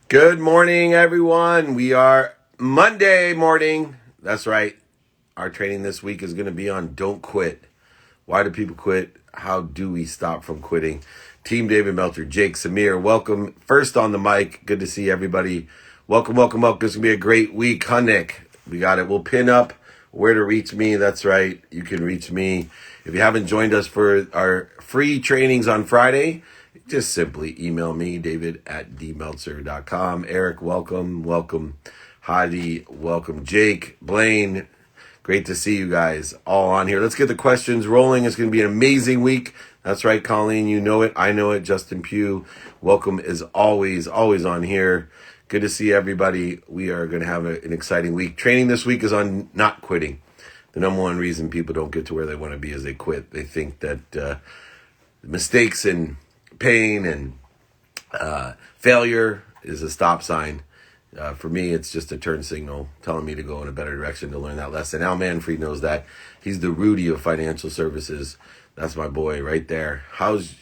Good morning, everyone. We are Monday morning. That's right. Our training this week is going to be on don't quit. Why do people quit? How do we stop from quitting? Team David Meltzer, Jake, Samir, welcome. First on the mic. Good to see everybody. Welcome, welcome, welcome. This is going to be a great week. Huh, Nick? We got it. We'll pin up where to reach me. That's right. You can reach me. If you haven't joined us for our free trainings on Friday, just simply email me, david at dmeltzer.com. Eric, welcome. Welcome. Heidi, welcome. Jake, Blaine, great to see you guys all on here. Let's get the questions rolling. It's going to be an amazing week. That's right, Colleen. You know it. I know it. Justin Pugh, welcome as always, always on here. Good to see everybody. We are going to have an exciting week. Training this week is on not quitting. The number one reason people don't get to where they want to be is they quit. They think that mistakes and pain and failure is a stop sign. For me, it's just a turn signal telling me to go in a better direction to learn that lesson. Al Manfred knows that. He's the Rudy of financial services. That's my boy right there. How's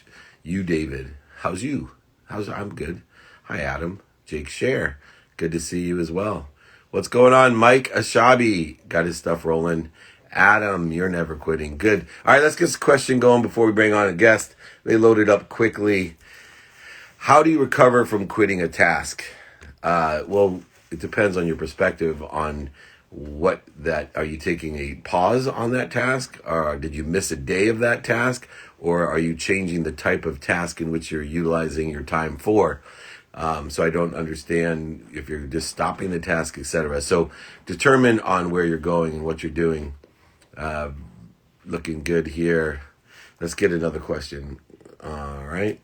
you, David? How's you? I'm good. Hi, Adam. Jake Share. Good to see you as well. What's going on? Mike Ashabi got his stuff rolling. Adam, you're never quitting. Good. All right, let's get this question going before we bring on a guest. They loaded up quickly. How do you recover from quitting a task? Well, it depends on your perspective on what that, are you taking a pause on that task? Or did you miss a day of that task? Or are you changing the type of task in which you're utilizing your time for? So I don't understand if you're just stopping the task, etc. So determine on where you're going and what you're doing. Looking good here. Let's get another question. All right.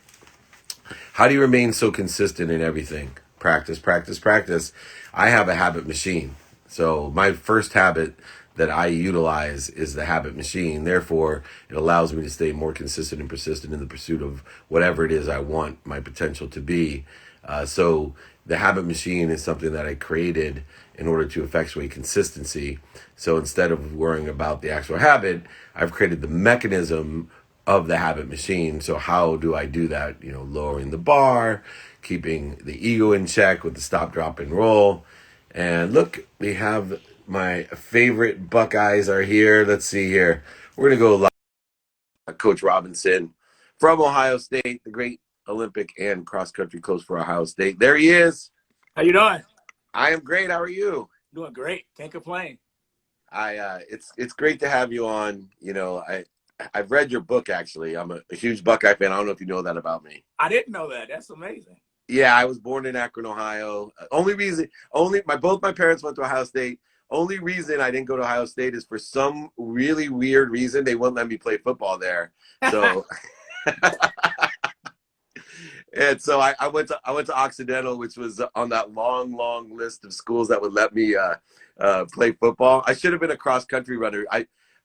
How do you remain so consistent in everything? Practice, practice, practice. I have a habit machine. So my first habit that I utilize is the habit machine. Therefore, it allows me to stay more consistent and persistent in the pursuit of whatever it is I want my potential to be. So the habit machine is something that I created in order to effectuate consistency. So instead of worrying about the actual habit, I've created the mechanism of the habit machine. So how do I do that? Lowering the bar, keeping the ego in check with the stop, drop, and roll. And look, we have my favorite Buckeyes are here. Let's see here. We're going to go live. Coach Robinson from Ohio State, the great Olympic and cross-country coach for Ohio State. There he is. How you doing? I am great. How are you? Doing great. Can't complain. It's great to have you on. I've read your book, actually. I'm a huge Buckeye fan. I don't know if you know that about me. I didn't know that. That's amazing. Yeah, I was born in Akron, Ohio. Both my parents went to Ohio State. Only reason I didn't go to Ohio State is for some really weird reason they wouldn't let me play football there. So and so I went to Occidental, which was on that long, long list of schools that would let me play football. I should have been a cross country runner.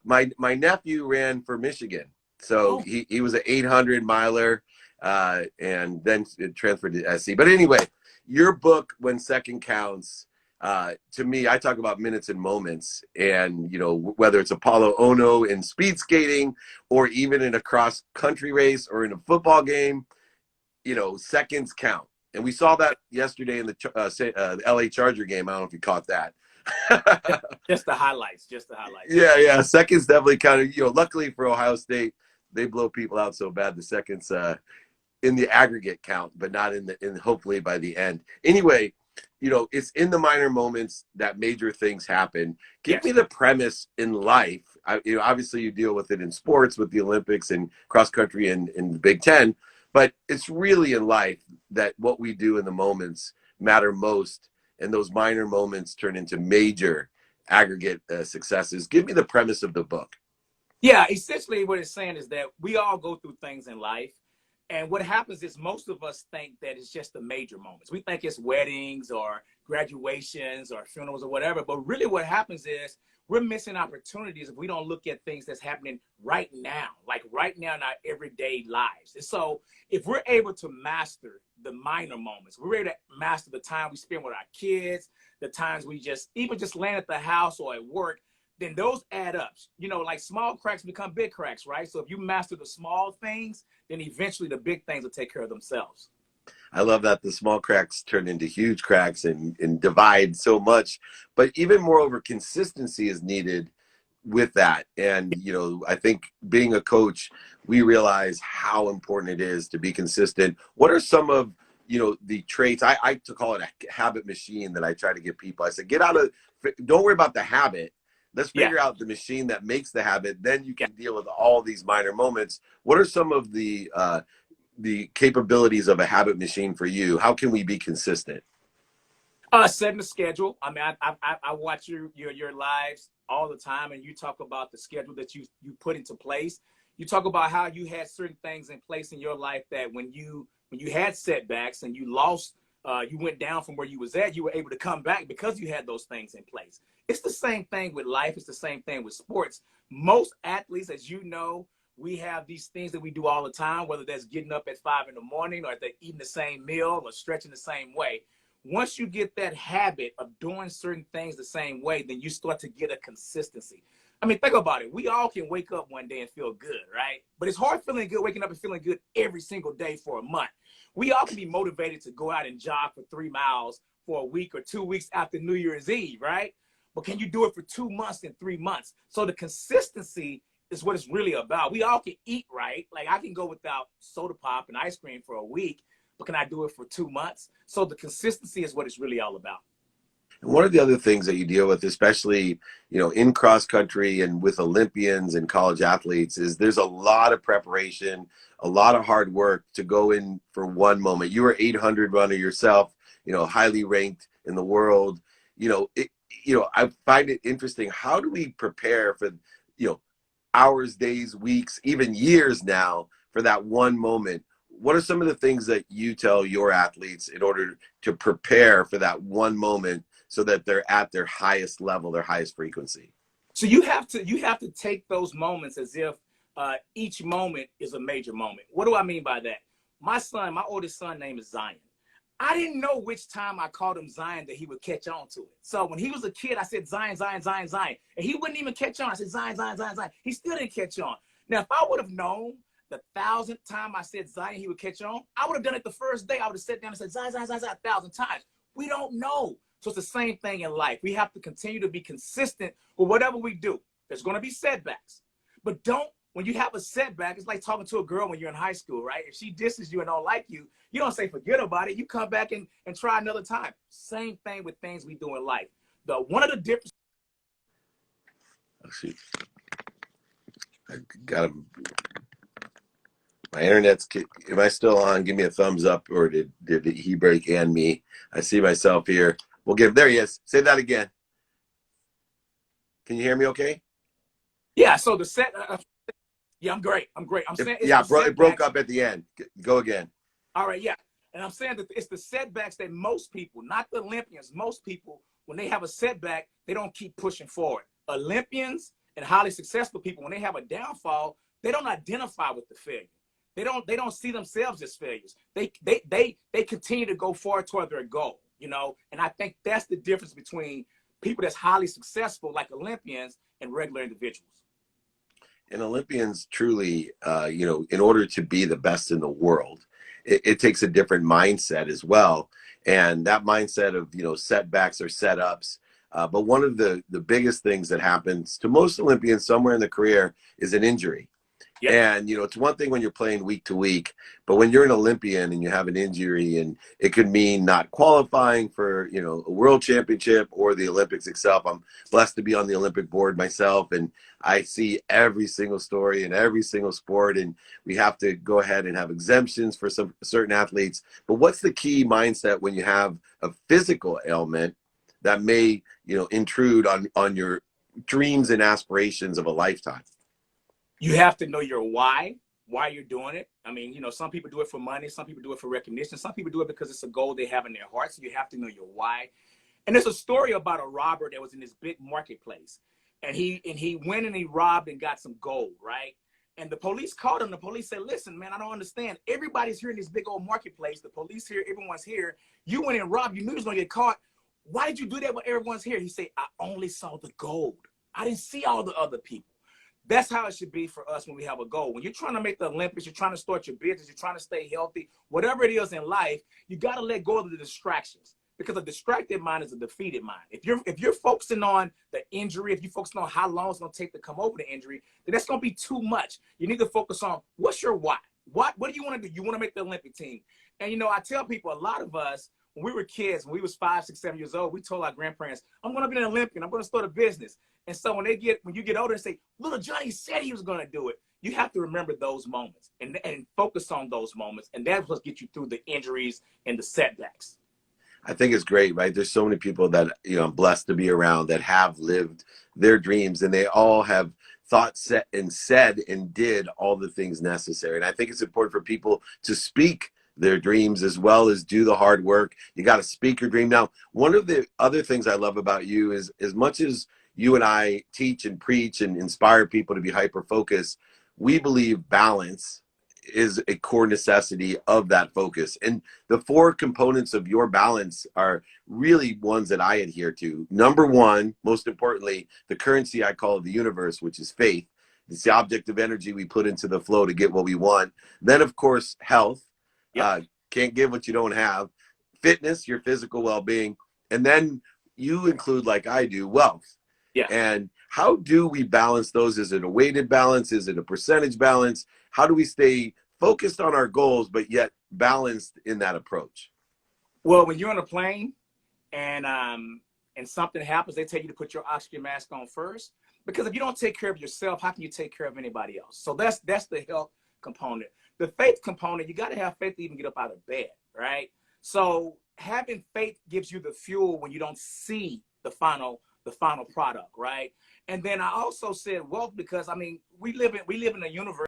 My nephew ran for Michigan, so he was an 800 miler, and then it transferred to SC. But anyway, your book, When Second Counts, to me, I talk about minutes and moments, and whether it's Apollo Ono in speed skating, or even in a cross country race, or in a football game. Seconds count. And we saw that yesterday in the LA Charger game. I don't know if you caught that. Just the highlights. Yeah. Seconds definitely counted. Luckily for Ohio State, they blow people out so bad the seconds in the aggregate count, but not in hopefully by the end. Anyway, it's in the minor moments that major things happen. Give me the premise in life. Obviously you deal with it in sports with the Olympics and cross country and the Big Ten. But it's really in life that what we do in the moments matter most, and those minor moments turn into major aggregate successes. Give me the premise of the book. Yeah, essentially what it's saying is that we all go through things in life. And what happens is most of us think that it's just the major moments. We think it's weddings or graduations or funerals or whatever. But really what happens is we're missing opportunities if we don't look at things that's happening right now, like right now in our everyday lives. And so if we're able to master the minor moments, we're able to master the time we spend with our kids, the times we just laying at the house or at work, then those add up. Like small cracks become big cracks, right? So if you master the small things, then eventually the big things will take care of themselves. I love that the small cracks turn into huge cracks and divide so much. But even moreover, consistency is needed with that. And, I think being a coach, we realize how important it is to be consistent. What are some of, the traits? I to call it a habit machine that I try to give people. I said, don't worry about the habit. Let's Yeah. figure out the machine that makes the habit. Then you Yeah. can deal with all these minor moments. What are some of the capabilities of a habit machine for you? How can we be consistent? Setting the schedule. I mean, I watch your lives all the time, and you talk about the schedule that you put into place. You talk about how you had certain things in place in your life that when you had setbacks and you lost, you went down from where you was at, you were able to come back because you had those things in place. It's the same thing with life. It's the same thing with sports. Most athletes, as you know, we have these things that we do all the time, whether that's getting up at 5 in the morning or they're eating the same meal or stretching the same way. Once you get that habit of doing certain things the same way, then you start to get a consistency. I mean, think about it. We all can wake up one day and feel good, right? But it's hard feeling good, waking up and feeling good every single day for a month. We all can be motivated to go out and jog for 3 miles for a week or 2 weeks after New Year's Eve, right? But can you do it for 2 months and 3 months? So the consistency is what it's really about. We all can eat right. Like I can go without soda pop and ice cream for a week, but can I do it for 2 months? So the consistency is what it's really all about. And one of the other things that you deal with, especially, in cross country and with Olympians and college athletes, is there's a lot of preparation, a lot of hard work to go in for one moment. You were 800 runner yourself, highly ranked in the world. I find it interesting. How do we prepare for, you know, hours, days, weeks, even years now for that one moment? What are some of the things that you tell your athletes in order to prepare for that one moment so that they're at their highest level, their highest frequency? So you have to take those moments as if each moment is a major moment. What do I mean by that? My oldest son name is Zion. I didn't know which time I called him Zion that he would catch on to it. So when he was a kid, I said Zion, Zion, Zion, Zion. And he wouldn't even catch on. I said Zion, Zion, Zion, Zion. He still didn't catch on. Now, if I would have known the 1,000th time I said Zion, he would catch on, I would have done it the first day. I would have sat down and said Zion, Zion, Zion, Zion 1,000 times. We don't know. So it's the same thing in life. We have to continue to be consistent with whatever we do. There's going to be setbacks. But when you have a setback, it's like talking to a girl when you're in high school, right? If she disses you and don't like you, you don't say forget about it. You come back and try another time. Same thing with things we do in life. One of the differences. Oh, shoot. I got my internet's. Am I still on? Give me a thumbs up, or did he break and me? I see myself here. There he is. Say that again. Can you hear me okay? Yeah, so the set. Yeah, I'm great. I'm great. I'm saying it broke up at the end. Go again. All right, yeah. And I'm saying that it's the setbacks that most people, not the Olympians, most people, when they have a setback, they don't keep pushing forward. Olympians and highly successful people, when they have a downfall, they don't identify with the failure. They don't see themselves as failures. They continue to go forward toward their goal, And I think that's the difference between people that's highly successful, like Olympians, and regular individuals. And Olympians truly, in order to be the best in the world, it takes a different mindset as well. And that mindset of, setbacks or setups. But one of the biggest things that happens to most Olympians somewhere in the career is an injury. Yep. And, it's one thing when you're playing week to week, but when you're an Olympian and you have an injury, and it could mean not qualifying for, a world championship or the Olympics itself. I'm blessed to be on the Olympic board myself, and I see every single story in every single sport, and we have to go ahead and have exemptions for some certain athletes. But what's the key mindset when you have a physical ailment that may, intrude on your dreams and aspirations of a lifetime? You have to know your why you're doing it. I mean, some people do it for money. Some people do it for recognition. Some people do it because it's a goal they have in their heart. So you have to know your why. And there's a story about a robber that was in this big marketplace. And he went and he robbed and got some gold, right? And the police called him. The police said, listen, man, I don't understand. Everybody's here in this big old marketplace. The police here, everyone's here. You went and robbed. You knew you was going to get caught. Why did you do that when everyone's here? He said, I only saw the gold. I didn't see all the other people. That's how it should be for us when we have a goal. When you're trying to make the Olympics, you're trying to start your business, you're trying to stay healthy, whatever it is in life, you got to let go of the distractions, because a distracted mind is a defeated mind. If you're focusing on the injury, if you're focusing on how long it's going to take to come over the injury, then that's going to be too much. You need to focus on what's your why. What do you want to do? You want to make the Olympic team. And, you know, I tell people, a lot of us, when we were kids, when we was 5, 6, 7 years old, we told our grandparents, I'm going to be an Olympian. I'm going to start a business. And so when you get older and say, little Johnny said he was going to do it, you have to remember those moments and focus on those moments. And that's what gets you through the injuries and the setbacks. I think it's great, right? There's so many people that, you know, I'm blessed to be around that have lived their dreams, and they all have thought, set, and said and did all the things necessary. And I think it's important for people to speak their dreams as well as do the hard work. You got to speak your dream. Now, one of the other things I love about you is, as much as you and I teach and preach and inspire people to be hyper focused, we believe balance is a core necessity of that focus. And the 4 components of your balance are really ones that I adhere to. Number 1, most importantly, the currency I call the universe, which is faith. It's the object of energy we put into the flow to get what we want. Then, of course, health. Yep. Can't give what you don't have. Fitness, your physical well-being. And then you include, like I do, wealth. Yeah. And how do we balance those? Is it a weighted balance? Is it a percentage balance? How do we stay focused on our goals, but yet balanced in that approach? Well, when you're on a plane and something happens, they tell you to put your oxygen mask on first, because if you don't take care of yourself, how can you take care of anybody else? So that's the health component. The faith component, you got to have faith to even get up out of bed, right? So having faith gives you the fuel when you don't see the final product, right? And then I also said wealth, because I mean, we live in a universe.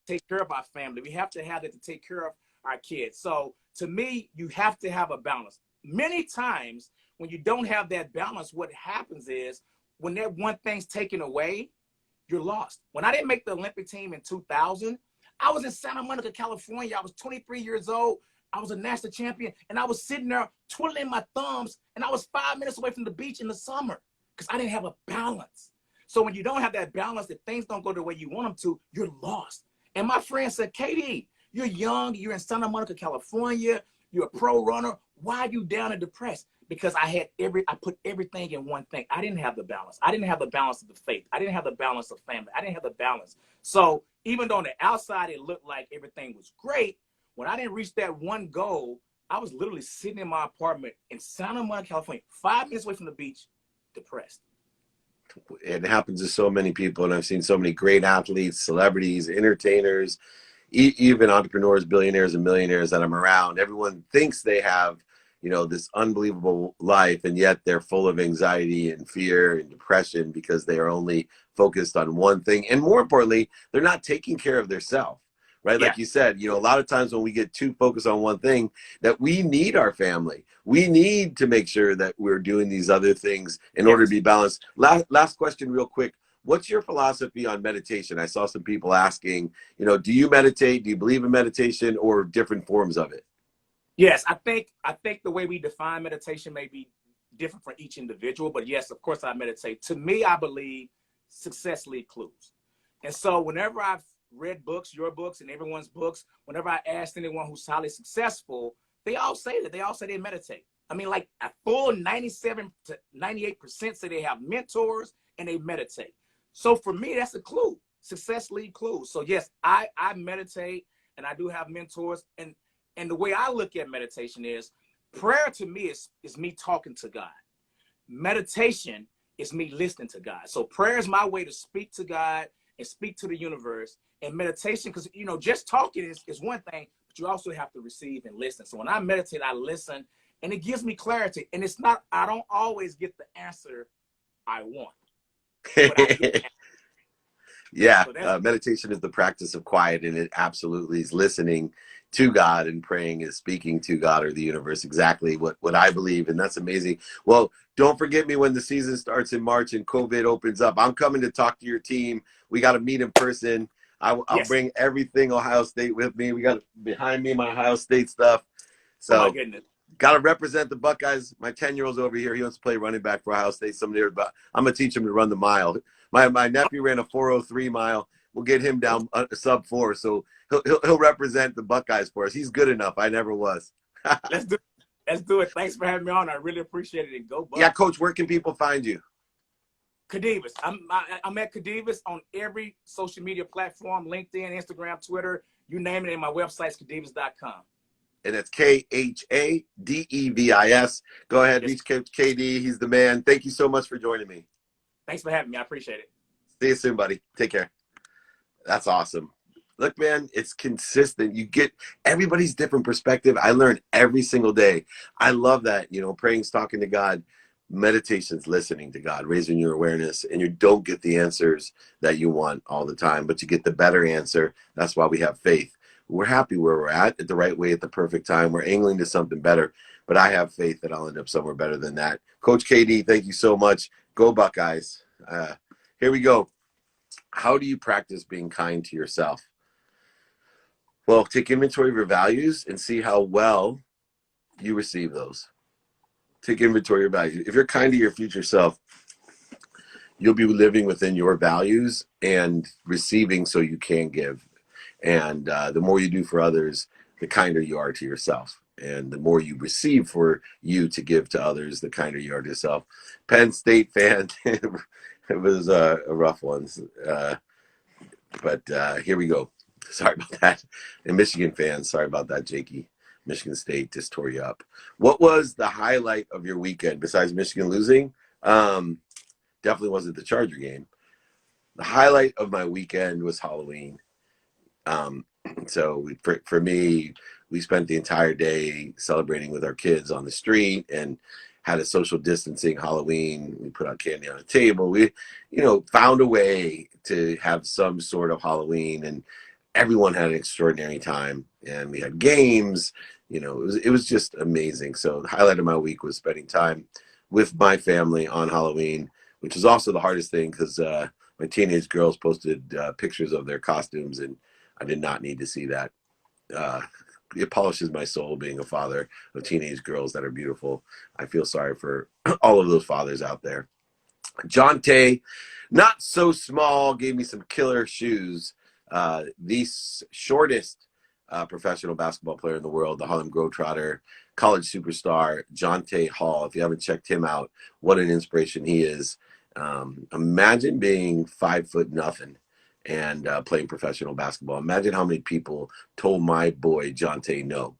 Take care of our family. We have to have it to take care of our kids. So to me, you have to have a balance. Many times when you don't have that balance, what happens is, when that one thing's taken away, you're lost. When I didn't make the Olympic team in 2000, I was in Santa Monica, California. I was 23 years old. I was a national champion, and I was sitting there twiddling my thumbs, and I was 5 minutes away from the beach in the summer because I didn't have a balance. So when you don't have that balance, if things don't go the way you want them to, you're lost. And my friend said, Katie, you're young, you're in Santa Monica, California, you're a pro runner. Why are you down and depressed? Because I put everything in one thing. I didn't have the balance. I didn't have the balance of the faith. I didn't have the balance of family. I didn't have the balance. So even though on the outside it looked like everything was great, when I didn't reach that one goal, I was literally sitting in my apartment in Santa Monica, California, 5 minutes away from the beach, depressed. It happens to so many people, and I've seen so many great athletes, celebrities, entertainers, even entrepreneurs, billionaires, and millionaires that I'm around. Everyone thinks they have, you know, this unbelievable life, and yet they're full of anxiety and fear and depression because they are only focused on one thing. And more importantly, they're not taking care of themselves. Right? Yeah. Like you said, you know, a lot of times when we get too focused on one thing, that we need our family. We need to make sure that we're doing these other things in order to be balanced. Last question real quick. What's your philosophy on meditation? I saw some people asking, you know, do you meditate? Do you believe in meditation, or different forms of it? Yes, I think the way we define meditation may be different for each individual, but yes, of course I meditate. To me, I believe success leaves clues. And so whenever I've read books, your books and everyone's books, whenever I asked anyone who's highly successful, they all say that. They all say they meditate. I mean, like a full 97 to 98% say they have mentors and they meditate. So for me, that's a clue. Success leaves clues. So yes, I meditate, and I do have mentors. And the way I look at meditation is, prayer to me is me talking to God. Meditation is me listening to God. So prayer is my way to speak to God and speak to the universe. And meditation, because, you know, just talking is one thing, but you also have to receive and listen. So when I meditate, I listen, and it gives me clarity. And it's not, I don't always get the answer I want, but I get Yeah, so meditation is the practice of quiet, and it absolutely is listening to God, and praying is speaking to God or the universe. Exactly what I believe, and that's amazing. Well, don't forget me when the season starts in March and COVID opens up. I'm coming to talk to your team. We got to meet in person. I'll yes. bring everything Ohio State with me. We got behind me my Ohio State stuff. Oh my So goodness. Got to represent the Buckeyes. My 10-year-old's over here. He wants to play running back for Ohio State someday. But I'm going to teach him to run the mile. My nephew ran a 4:03 mile. We'll get him down sub 4. So he'll represent the Buckeyes for us. He's good enough. I never was. Let's do it. Let's do it. Thanks for having me on. I really appreciate it. And go Bucks. Yeah, Coach, where can people find you? Kadivas. I'm at Kadivas on every social media platform, LinkedIn, Instagram, Twitter, you name it. And my website's kadivas.com. And it's KHADEVIS. Go ahead, reach Coach KD. He's the man. Thank you so much for joining me. Thanks for having me. I appreciate it. See you soon, buddy. Take care. That's awesome. Look, man, it's consistent. You get everybody's different perspective. I learn every single day. I love that. Praying's talking to God. Meditation's listening to God, raising your awareness, and you don't get the answers that you want all the time, but you get the better answer. That's why we have faith. We're happy where we're at the right way at the perfect time. We're angling to something better, but I have faith that I'll end up somewhere better than that. Coach KD, thank you so much. Go Buckeyes. Here we go. How do you practice being kind to yourself? Well, take inventory of your values and see how well you receive those. Take inventory of your values. If you're kind to your future self, you'll be living within your values and receiving so you can give. And the more you do for others, the kinder you are to yourself. And the more you receive for you to give to others, the kinder you are to yourself. Penn State fan, it was a rough one. But here we go. Sorry about that. And Michigan fans, sorry about that, Jakey. Michigan State just tore you up. What was the highlight of your weekend besides Michigan losing? Definitely wasn't the Charger game. The highlight of my weekend was Halloween. So for me, we spent the entire day celebrating with our kids on the street and had a social distancing Halloween. We put out candy on a table. We, found a way to have some sort of Halloween, and everyone had an extraordinary time. And we had games. It was just amazing. So the highlight of my week was spending time with my family on Halloween, which was also the hardest thing because my teenage girls posted pictures of their costumes, and I did not need to see that. It polishes my soul being a father of teenage girls that are beautiful. I feel sorry for all of those fathers out there. Jonte, not so small, gave me some killer shoes. The shortest professional basketball player in the world, the Harlem Globetrotter, college superstar, Jonte Hall. If you haven't checked him out, what an inspiration he is. Imagine being 5'0" and playing professional basketball. Imagine how many people told my boy Jonte no.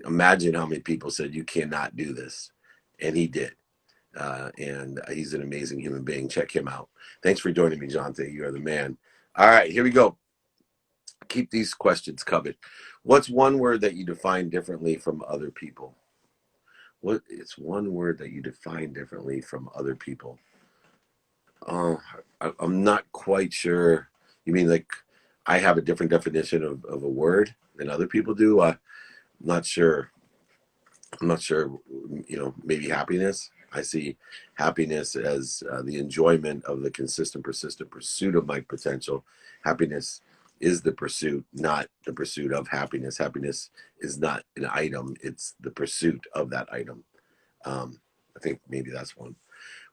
Imagine how many people said you cannot do this, and he did. And he's an amazing human being. Check him out. Thanks for joining me, Jonte. You are the man. All right, here we go. Keep these questions covered. What's one word that you define differently from other people? What is one word that you define differently from other people? Oh, I'm not quite sure. You mean like I have a different definition of a word than other people do? I'm not sure. I'm not sure. Maybe happiness. I see happiness as the enjoyment of the consistent, persistent pursuit of my potential. Happiness is the pursuit, not the pursuit of happiness. Happiness is not an item. It's the pursuit of that item. I think maybe that's one.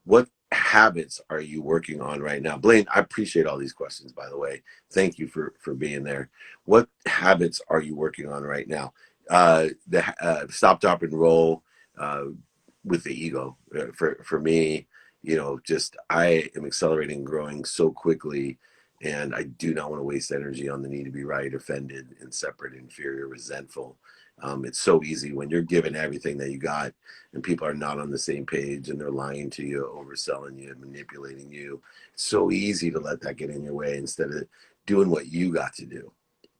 What habits are you working on right now? Blaine, I appreciate all these questions, by the way. Thank you for being there. What habits are you working on right now? The stop, drop, and roll with the ego. For me, just I am accelerating, growing so quickly, and I do not want to waste energy on the need to be right, offended, and separate, inferior, resentful. It's so easy when you're given everything that you got and people are not on the same page and they're lying to you, overselling you, manipulating you. It's so easy to let that get in your way instead of doing what you got to do,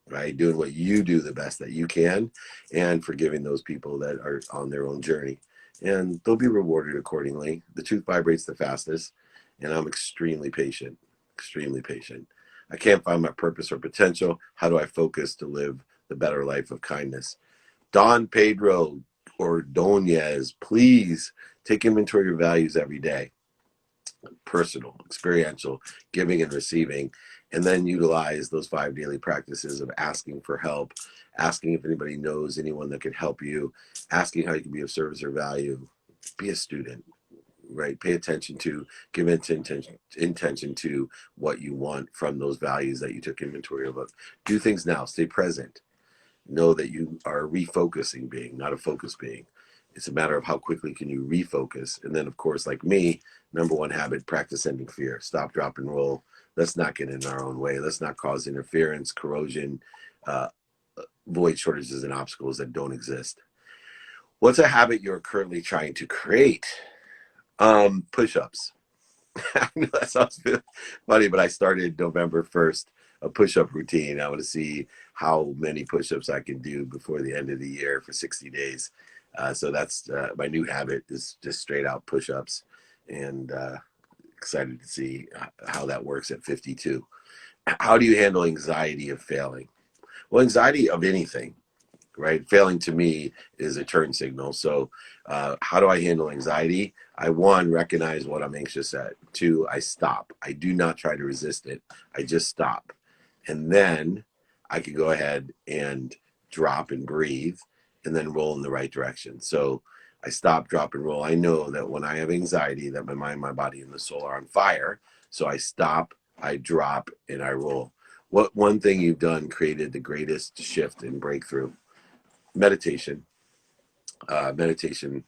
right? Doing what you do the best that you can and forgiving those people that are on their own journey. And they'll be rewarded accordingly. The truth vibrates the fastest, and I'm extremely patient, extremely patient. I can't find my purpose or potential. How do I focus to live the better life of kindness? Don Pedro Ordonez, please take inventory of your values every day. Personal, experiential, giving and receiving. and then utilize those 5 daily practices of asking for help, asking if anybody knows anyone that could help you, asking how you can be of service or value, be a student, right? Pay attention to, give intention to what you want from those values that you took inventory of. Do things now, stay present. Know that you are a refocusing being, not a focus being. It's a matter of how quickly can you refocus. And then, of course, like me, number one habit, practice ending fear. Stop, drop, and roll. Let's not get in our own way. Let's not cause interference, corrosion, uh, void shortages, and obstacles that don't exist. What's a habit you're currently trying to create? Push-ups. I know that sounds funny, but I started November 1st a push-up routine. I want to see how many push-ups I can do before the end of the year for 60 days. So that's my new habit is just straight out push-ups, and excited to see how that works at 52. How do you handle anxiety of failing? Well, anxiety of anything, right? Failing to me is a turn signal. So, how do I handle anxiety? I, one, recognize what I'm anxious at. Two, I stop. I do not try to resist it. I just stop. And then I can go ahead and drop and breathe and then roll in the right direction. So I stop, drop, and roll. I know that when I have anxiety, that my mind, my body, and the soul are on fire. So I stop, I drop, and I roll. What one thing you've done created the greatest shift and breakthrough? Meditation. Meditation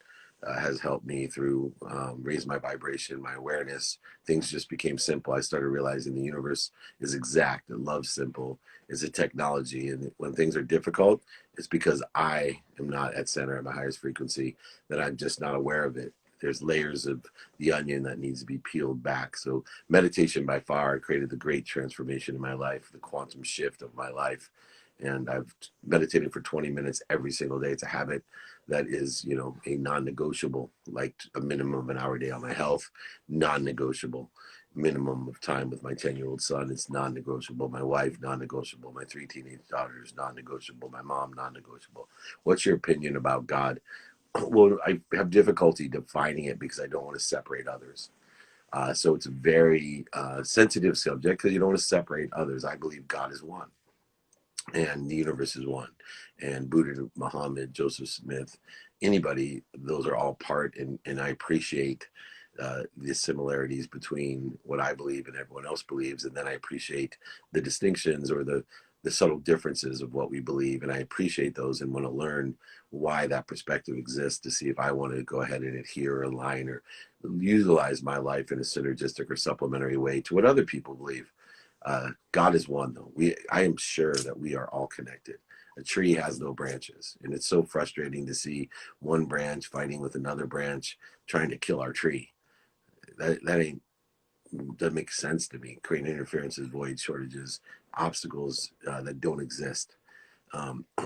has helped me through raise my vibration, my awareness. Things just became simple. I started realizing the universe is exact. It loves simple. It's a technology, and when things are difficult, it's because I am not at center at my highest frequency. That I'm just not aware of it. There's layers of the onion that needs to be peeled back. So meditation by far created the great transformation in my life, the quantum shift of my life. And I've meditated for 20 minutes every single day. It's a habit that is, a non-negotiable, like a minimum of an hour a day on my health, non-negotiable. Minimum of time with my 10-year-old son, it's non-negotiable. My wife, non-negotiable. My 3 teenage daughters, non-negotiable. My mom, non-negotiable. What's your opinion about God? Well, I have difficulty defining it because I don't want to separate others. So it's a very sensitive subject because you don't want to separate others. I believe God is one and the universe is one. And Buddha, Muhammad, Joseph Smith, anybody, those are all part. And I appreciate the similarities between what I believe and everyone else believes. And then I appreciate the distinctions or the subtle differences of what we believe. And I appreciate those and want to learn why that perspective exists to see if I want to go ahead and adhere or align or utilize my life in a synergistic or supplementary way to what other people believe. God is one, though. I am sure that we are all connected. A tree has no branches, and it's so frustrating to see one branch fighting with another branch trying to kill our tree. That ain't doesn't make sense to me. Creating interferences, void shortages, obstacles that don't exist.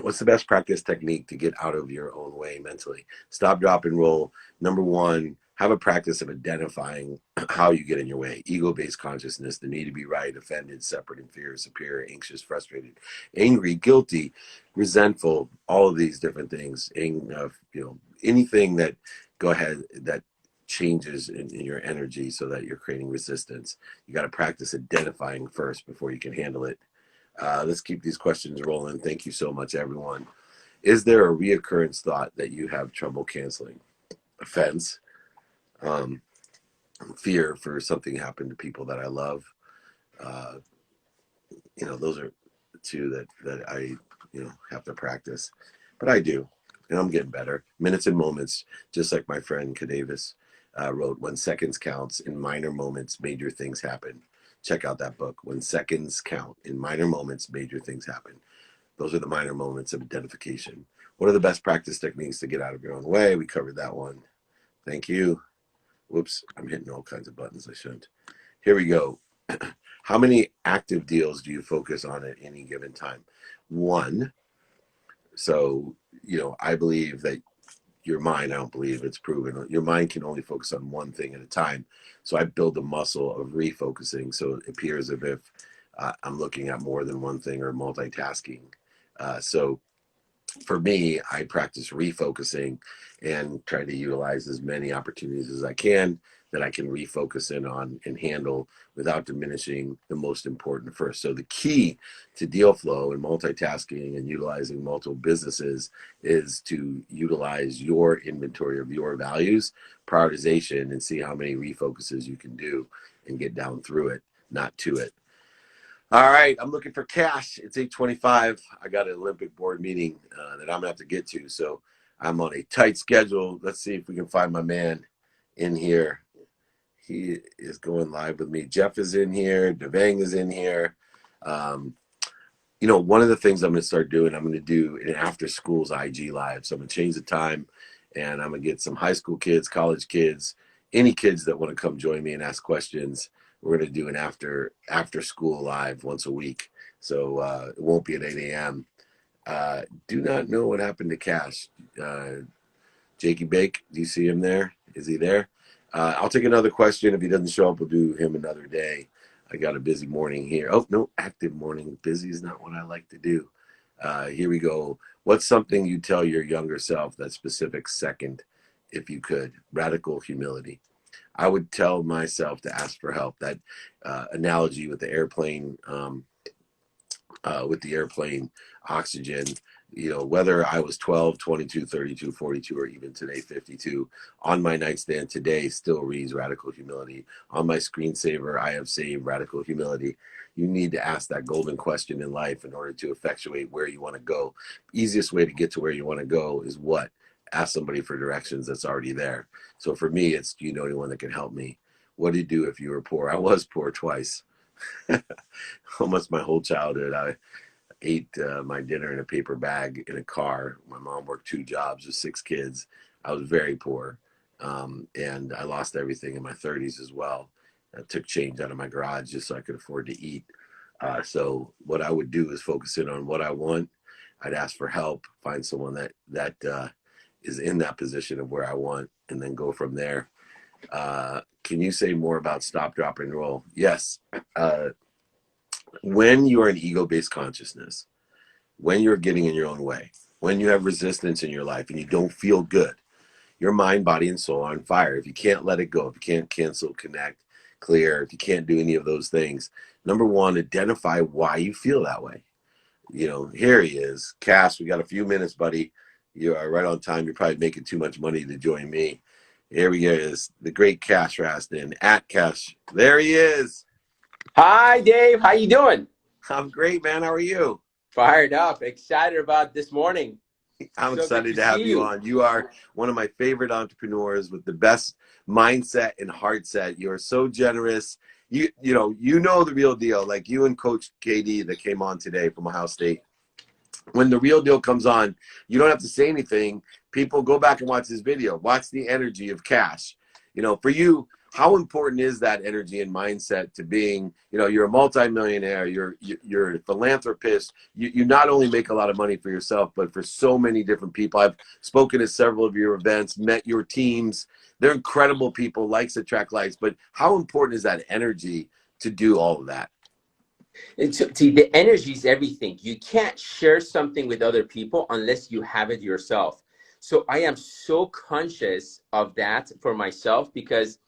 What's the best practice technique to get out of your own way mentally? Stop, drop, and roll. Number one, have a practice of identifying how you get in your way. Ego-based consciousness, the need to be right, offended, separate, inferior, superior, anxious, frustrated, angry, guilty, resentful, all of these different things. Anything that go ahead that changes in your energy so that you're creating resistance. You got to practice identifying first before you can handle it. Let's keep these questions rolling. Thank you so much, everyone. Is there a reoccurrence thought that you have trouble canceling? Offense, um, fear for something happened to people that I love. Uh, those are two that I, have to practice. But I do, and I'm getting better. Minutes and moments, just like my friend Cadavis wrote, when seconds counts in minor moments, major things happen. Check out that book. When seconds count in minor moments, major things happen. Those are the minor moments of identification. What are the best practice techniques to get out of your own way? We covered that one. Thank you. Whoops, I'm hitting all kinds of buttons I shouldn't. Here we go. How many active deals do you focus on at any given time? One. So, I believe that your mind, I don't believe it's proven, your mind can only focus on one thing at a time. So I build the muscle of refocusing. So it appears as if I'm looking at more than one thing or multitasking. So For me, I practice refocusing and try to utilize as many opportunities as I can that I can refocus in on and handle without diminishing the most important first. So the key to deal flow and multitasking and utilizing multiple businesses is to utilize your inventory of your values, prioritization, and see how many refocuses you can do and get down through it, not to it. All right, I'm looking for cash. It's 8:25. I got an Olympic board meeting that I'm gonna have to get to, so I'm on a tight schedule. Let's see if we can find my man in here. He is going live with me. Jeff is in here. Devang is in here. Um, one of the things I'm going to start doing, I'm going to do an after schools IG live. So I'm going to change the time, and I'm going to get some high school kids, college kids, any kids that want to come join me and ask questions. We're going to do an after school live once a week. So it won't be at 8 a.m. Do not know what happened to Cash. Jakey Bake, do you see him there? Is he there? I'll take another question. If he doesn't show up, we'll do him another day. I got a busy morning here. Oh, no, active morning. Busy is not what I like to do. Here we go. What's something you tell your younger self that specific second, if you could? Radical humility. I would tell myself to ask for help. That analogy with the airplane, oxygen, whether I was 12, 22, 32, 42, or even today 52, on my nightstand today still reads radical humility. On my screensaver, I have saved radical humility. You need to ask that golden question in life in order to effectuate where you want to go. Easiest way to get to where you want to go is what? Ask somebody for directions that's already there. So for me, it's, do you know anyone that can help me? What do you do if you were poor? I was poor twice. Almost my whole childhood. I ate my dinner in a paper bag in a car. My mom worked 2 jobs with 6 kids. I was very poor. And I lost everything in my 30s as well. I took change out of my garage just so I could afford to eat. So what I would do is focus in on what I want. I'd ask for help, find someone that is in that position of where I want, and then go from there. Can you say more about stop, drop, and roll? Yes. When you are an ego-based consciousness, when you're getting in your own way, when you have resistance in your life and you don't feel good, your mind, body, and soul are on fire. If you can't let it go, if you can't cancel, connect, clear, if you can't do any of those things, number one, identify why you feel that way. Here he is. Cass, we got a few minutes, buddy. You are right on time. You're probably making too much money to join me. Here he is, the great Cash Raston, at Cash. There he is. Hi, Dave. How you doing? I'm great, man. How are you? Fired up. Excited about this morning. I'm So good excited to have see you on. You are one of my favorite entrepreneurs with the best mindset and heart set. You are so generous. You know the real deal. Like you and Coach KD that came on today from Ohio State. When the real deal comes on, you don't have to say anything. People go back and watch this video. Watch the energy of Cash. For you, how important is that energy and mindset to being, you're a multimillionaire, you're a philanthropist. You not only make a lot of money for yourself, but for so many different people. I've spoken at several of your events, met your teams. They're incredible people, likes attract likes. But how important is that energy to do all of that? See, the energy is everything. You can't share something with other people unless you have it yourself. So I am so conscious of that for myself because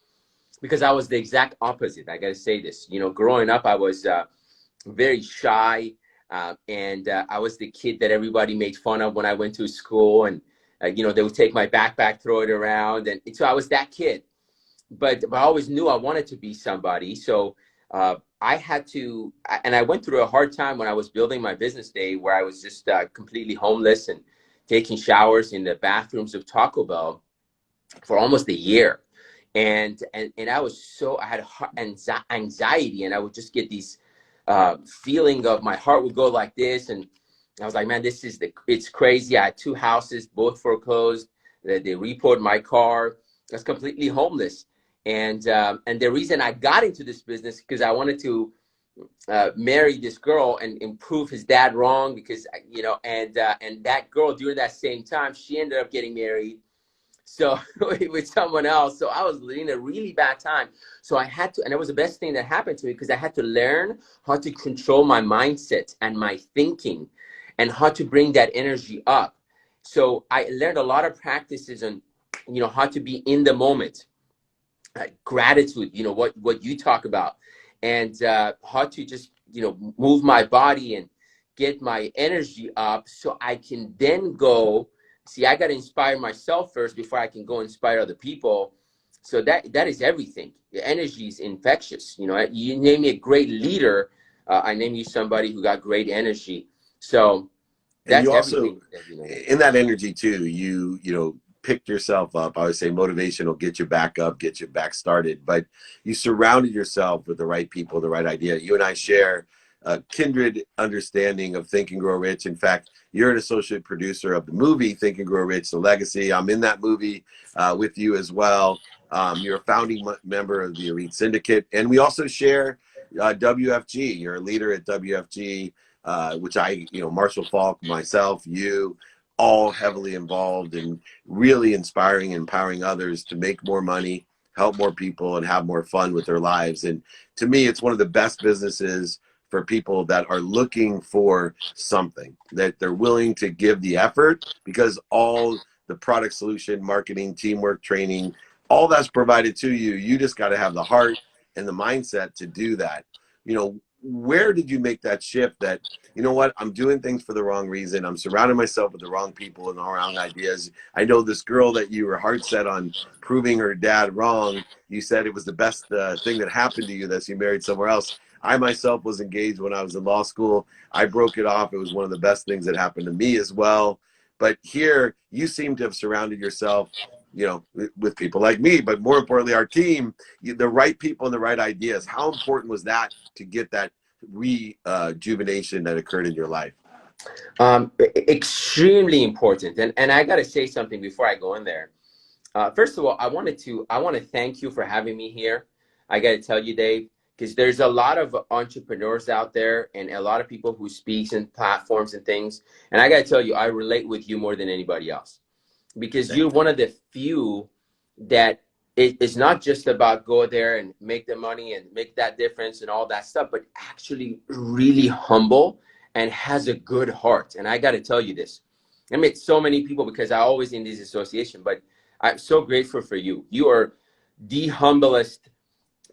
I was the exact opposite. I got to say this. Growing up, I was very shy, and I was the kid that everybody made fun of when I went to school, and they would take my backpack, throw it around, and so I was that kid. But I always knew I wanted to be somebody. So I had to, and I went through a hard time when I was building my business day, where I was just completely homeless and taking showers in the bathrooms of Taco Bell for almost a year. And I had anxiety, and I would just get these feeling of my heart would go like this. And I was like, man, it's crazy. I had 2 houses, both foreclosed. They repoed my car. I was completely homeless. And the reason I got into this business, because I wanted to marry this girl and prove his dad wrong, because, and that girl during that same time, she ended up getting married. So with someone else. So I was in a really bad time. So I had to, and it was the best thing that happened to me, because I had to learn how to control my mindset and my thinking. and how to bring that energy up. So I learned a lot of practices on, how to be in the moment, gratitude, what you talk about, and how to just, move my body and get my energy up so I can then go. See, I got to inspire myself first before I can go inspire other people. So that is everything. The energy is infectious. You name me a great leader, I name you somebody who got great energy. So And you that's also, everything that, in that energy too, you picked yourself up. I would say motivation will get you back up, get you back started. But you surrounded yourself with the right people, the right idea. You and I share a kindred understanding of Think and Grow Rich. In fact, you're an associate producer of the movie Think and Grow Rich: The Legacy. I'm in that movie with you as well. You're a founding member of the Elite Syndicate, and we also share WFG. You're a leader at WFG, which Marshall Falk, myself, you, all heavily involved in really inspiring and empowering others to make more money, help more people, and have more fun with their lives. And to me, it's one of the best businesses for people that are looking for something, that they're willing to give the effort, because all the product, solution, marketing, teamwork, training, all that's provided to you. You just got to have the heart and the mindset to do that. Where did you make that shift that, I'm doing things for the wrong reason. I'm surrounding myself with the wrong people and the wrong ideas. I know this girl that you were hard set on proving her dad wrong. You said it was the best thing that happened to you that you married somewhere else. I myself was engaged when I was in law school. I broke it off. It was one of the best things that happened to me as well. But here, you seem to have surrounded yourself, with people like me, but more importantly, our team, the right people and the right ideas. How important was that to get that rejuvenation that occurred in your life? Extremely important. And I got to say something before I go in there. First of all, I want to thank you for having me here. I got to tell you, Dave, because there's a lot of entrepreneurs out there and a lot of people who speaks in platforms and things. And I got to tell you, I relate with you more than anybody else, because you're one of the few that it's not just about go there and make the money and make that difference and all that stuff, but actually really humble and has a good heart. And I got to tell you this. I met so many people because I always in this association, but I'm so grateful for you. You are the humblest,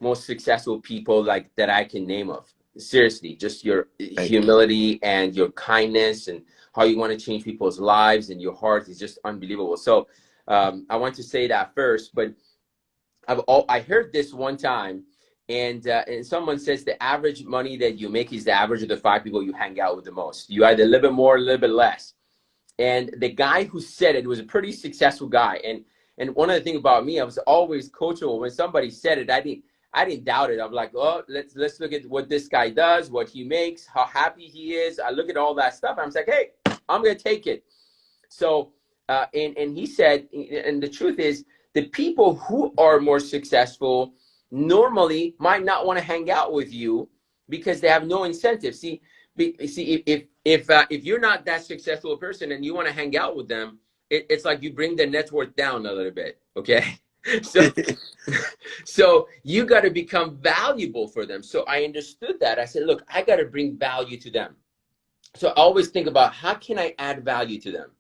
most successful people like that I can name of. Seriously, just your humility and your kindness and how you want to change people's lives, and your heart is just unbelievable. So I want to say that first, but I heard this one time, and someone says the average money that you make is the average of the 5 people you hang out with the most. You either a little bit more, a little bit less. And the guy who said it was a pretty successful guy. And one of the things about me, I was always coachable. When somebody said it, I didn't doubt it. I'm like, oh, let's look at what this guy does, what he makes, how happy he is. I look at all that stuff. I'm like, hey, I'm gonna take it. So and he said, and the truth is, the people who are more successful normally might not want to hang out with you because they have no incentive. See, if you're not that successful person and you want to hang out with them, it's like you bring the net worth down a little bit. Okay. So you got to become valuable for them. So I understood that. I said, look, I got to bring value to them. So I always think about, how can I add value to them?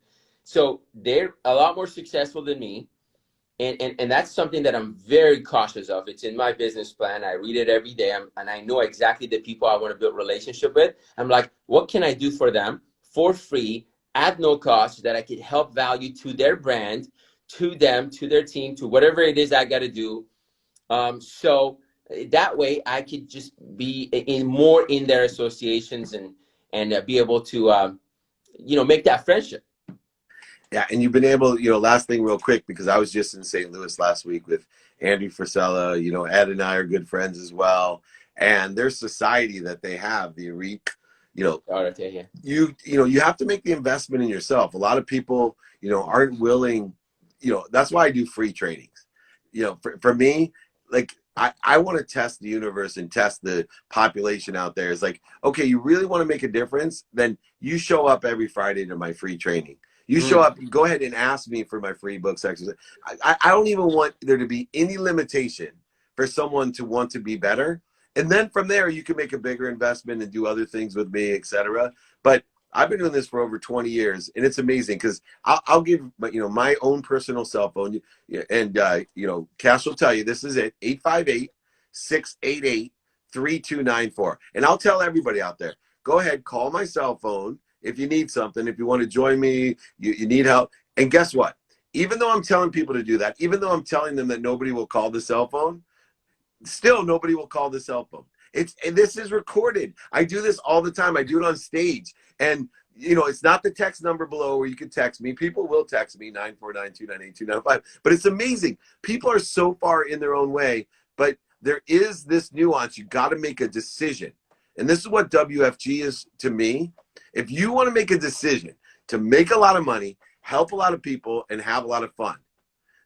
So they're a lot more successful than me. And that's something that I'm very cautious of. It's in my business plan. I read it every day, and I know exactly the people I want to build relationship with. I'm like, what can I do for them for free, at no cost, that I could help value to their brand, to them, to their team, to whatever it is I got to do. So that way I could just be more in their associations and be able to, make that friendship. Yeah, and you've been able, last thing real quick, because I was just in St. Louis last week with Andy Frisella. Ed and I are good friends as well. And their society that they have, the REAP, you have to make the investment in yourself. A lot of people, aren't willing, that's why I do free trainings. For me, like, I want to test the universe and test the population out there. It's like, okay, you really want to make a difference? Then you show up every Friday to my free training. You show up, you go ahead and ask me for my free books exercise. I don't even want there to be any limitation for someone to want to be better. And then from there, you can make a bigger investment and do other things with me, etc. But I've been doing this for over 20 years, and it's amazing because I'll give my own personal cell phone, and Cash will tell you this is it, 858-688-3294. And I'll tell everybody out there, go ahead, call my cell phone if you need something, if you want to join me, you need help. And guess what? Even though I'm telling people to do that, even though I'm telling them that nobody will call the cell phone, still nobody will call the cell phone. And this is recorded. I do this all the time. I do it on stage. And it's not the text number below where you can text me. People will text me 949-298-295. But it's amazing. People are so far in their own way, but there is this nuance. You got to make a decision. And this is what WFG is to me. If you want to make a decision to make a lot of money, help a lot of people, and have a lot of fun,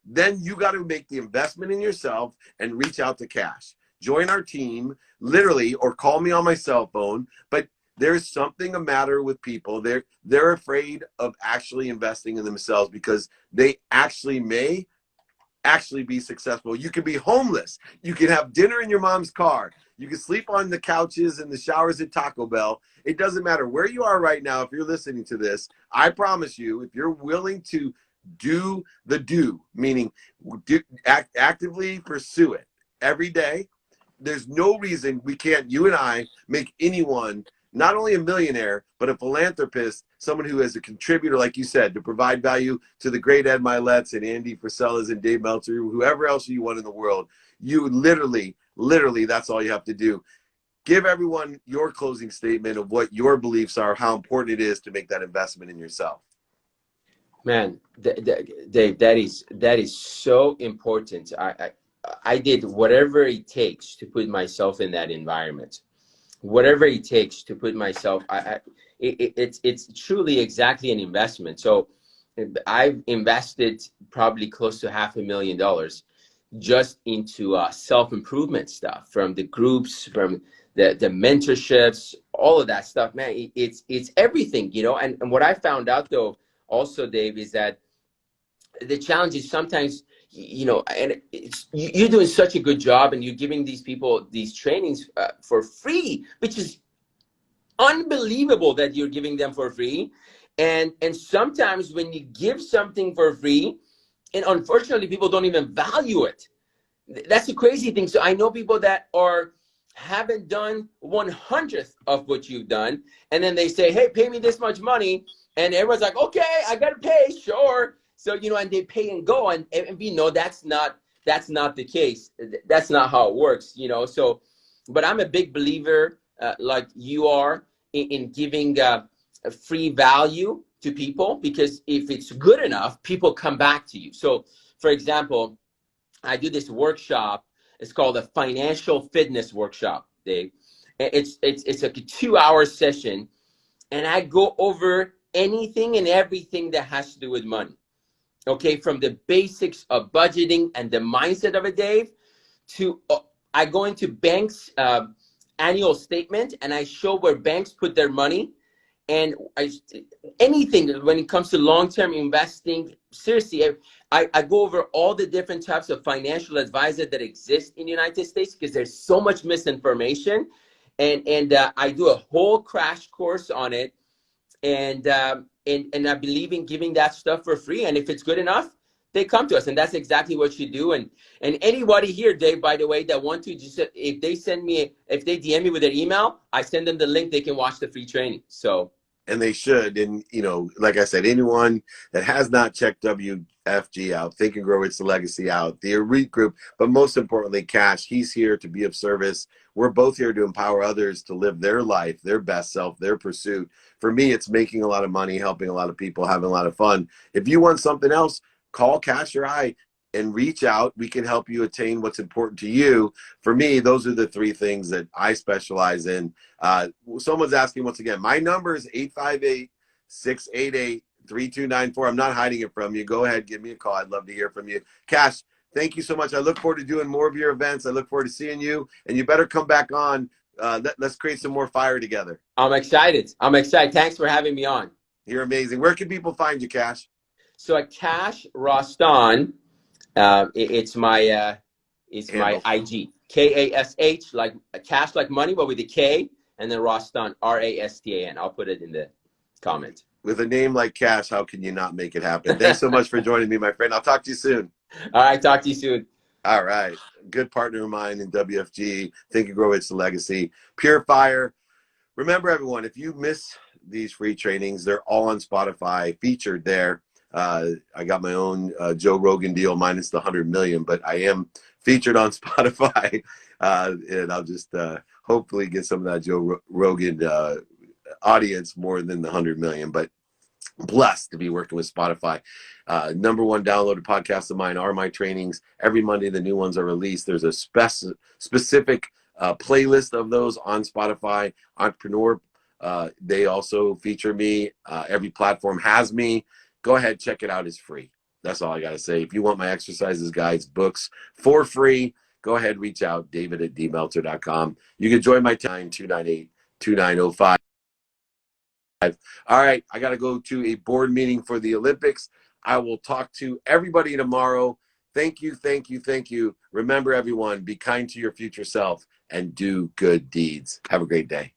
then you got to make the investment in yourself and reach out to Cash. Join our team, literally, or call me on my cell phone. But there's something a matter with people. They're afraid of actually investing in themselves because they may be successful. You can be homeless. You can have dinner in your mom's car. You can sleep on the couches and the showers at Taco Bell. It doesn't matter where you are right now. If you're listening to this, I promise you, if you're willing to do meaning actively pursue it every day, there's no reason we can't, you and I, make anyone not only a millionaire, but a philanthropist, someone who is a contributor, like you said, to provide value to the great Ed Milet's and Andy Frisellas and Dave Meltzer, whoever else you want in the world. You literally, that's all you have to do. Give everyone your closing statement of what your beliefs are, how important it is to make that investment in yourself. Man, Dave, that is so important. I did whatever it takes to put myself in that environment. Whatever it takes to put myself, it's truly exactly an investment. So I've invested probably close to $500,000 just into self-improvement stuff, from the groups, from the mentorships, all of that stuff. Man, it's everything, and what I found out though also, Dave, is that the challenge is sometimes, and you're doing such a good job, and you're giving these people these trainings for free, which is unbelievable that you're giving them for free. And sometimes when you give something for free, and unfortunately people don't even value it. That's the crazy thing. So I know people that haven't done 1/100th of what you've done, and then they say, hey, pay me this much money, and everyone's like, okay, I gotta pay, sure. So, and they pay and go, and we know that's not the case. That's not how it works, So, but I'm a big believer, like you are, in giving free value to people, because if it's good enough, people come back to you. So, for example, I do this workshop. It's called a financial fitness workshop, Dave. It's like a 2-hour session, and I go over anything and everything that has to do with money. Okay, from the basics of budgeting and the mindset of it, Dave, to I go into banks' annual statement, and I show where banks put their money, and anything when it comes to long-term investing. Seriously, I go over all the different types of financial advisor that exist in the United States, because there's so much misinformation, and I do a whole crash course on it, and I believe in giving that stuff for free. And if it's good enough, they come to us, and that's exactly what you do. And anybody here, Dave, by the way, that want to, just if they DM me with their email, I send them the link. They can watch the free training. So. And they should. And, like I said, anyone that has not checked WFG out, Think and Grow It's the Legacy out, the elite group, but most importantly, Cash, he's here to be of service. We're both here to empower others to live their life, their best self, their pursuit. For me, it's making a lot of money, helping a lot of people, having a lot of fun. If you want something else, call Cash or I and reach out. We can help you attain what's important to you. For me, those are the 3 things that I specialize in. Someone's asking once again, my number is 858-688-3294. I'm not hiding it from you. Go ahead, give me a call. I'd love to hear from you. Cash, thank you so much. I look forward to doing more of your events. I look forward to seeing you, and you better come back on. Let's create some more fire together. I'm excited. Thanks for having me on. You're amazing. Where can people find you, Cash? So at Cash Rostan, it's my IG. KASH, like cash like money, but with a K, and then Rostan, RASTAN. I'll put it in the comment. With a name like Cash, how can you not make it happen? Thanks so much for joining me, my friend. I'll talk to you soon. All right, talk to you soon. All right. Good partner of mine in WFG. Think and Grow It's the Legacy. Pure Fire. Remember, everyone, if you miss these free trainings, they're all on Spotify, featured there. I got my own Joe Rogan deal minus the 100 million, but I am featured on Spotify. And I'll just hopefully get some of that Joe Rogan audience more than the 100 million. But blessed to be working with Spotify. Number one downloaded podcast of mine are my trainings. Every Monday, the new ones are released. There's a specific playlist of those on Spotify. Entrepreneur, they also feature me. Every platform has me. Go ahead, check it out. It's free. That's all I got to say. If you want my exercises, guides, books for free, go ahead, reach out, david@dmeltzer.com. You can join my 298-2905. All right, I got to go to a board meeting for the Olympics. I will talk to everybody tomorrow. Thank you, thank you, thank you. Remember, everyone, be kind to your future self and do good deeds. Have a great day.